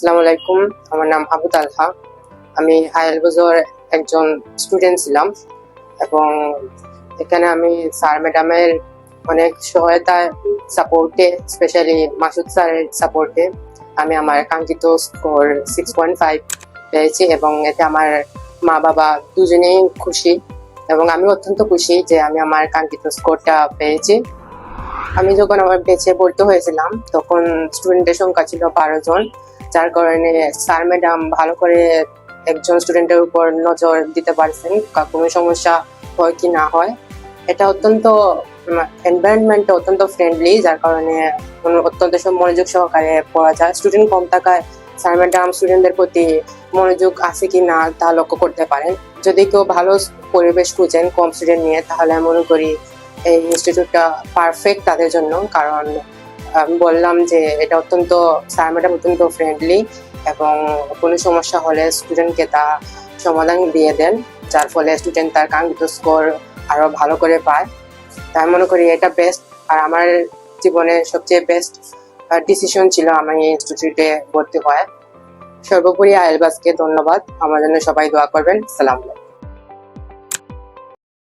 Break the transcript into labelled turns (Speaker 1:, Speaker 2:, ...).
Speaker 1: আসসালামু আলাইকুম। আমার নাম আবু তালহা। আমি আইএলবিজর একজন স্টুডেন্ট ছিলাম এবং এখানে আমি স্যার ম্যাডামের অনেক সহায়তায় সাপোর্টে, স্পেশালি মাসুদ স্যারের সাপোর্টে আমি আমার কাঙ্ক্ষিত স্কোর 6.5 পেয়েছি এবং এতে আমার মা বাবা দুজনেই খুশি এবং আমি অত্যন্ত খুশি যে আমি আমার কাঙ্ক্ষিত স্কোরটা পেয়েছি। আমি যখন আমার বেঁচে ভর্তি হয়েছিলাম তখন স্টুডেন্টের সংখ্যা ছিল 12 জন, যার কারণে স্যার ম্যাডাম ভালো করে একজন স্টুডেন্টের উপর নজর দিতে পারছেন কোনো সমস্যা হয় কি না হয়। এটা অত্যন্ত এনভায়রনমেন্টটা অত্যন্ত ফ্রেন্ডলি, যার কারণে অত্যন্ত মনোযোগ সহকারে পড়া যায়। স্টুডেন্ট কম থাকায় স্যার ম্যাডাম স্টুডেন্টদের প্রতি মনোযোগ আছে কি না তা লক্ষ্য করতে পারেন। যদি কেউ ভালো পরিবেশ খুঁজেন কম স্টুডেন্ট নিয়ে, তাহলে আমি মনে করি এই ইনস্টিটিউটটা পারফেক্ট তাদের জন্য। কারণ আমি বললাম যে এটা অত্যন্ত স্যার ম্যাডাম অত্যন্ত ফ্রেন্ডলি এবং কোনো সমস্যা হলে স্টুডেন্টকে তা সমাধান দিয়ে দেন, যার ফলে স্টুডেন্ট তার কাঙ্ক্ষিত স্কোর আরো ভালো করে পায়। তাই মনে করি এটা বেস্ট, আর আমার জীবনে সবচেয়ে বেস্ট ডিসিশন ছিল আমি ইনস্টিটিউটে ভর্তি হওয়া। সর্বোপরি আইএলবাসকে ধন্যবাদ। আমার জন্য সবাই দোয়া করবেন। সালাম।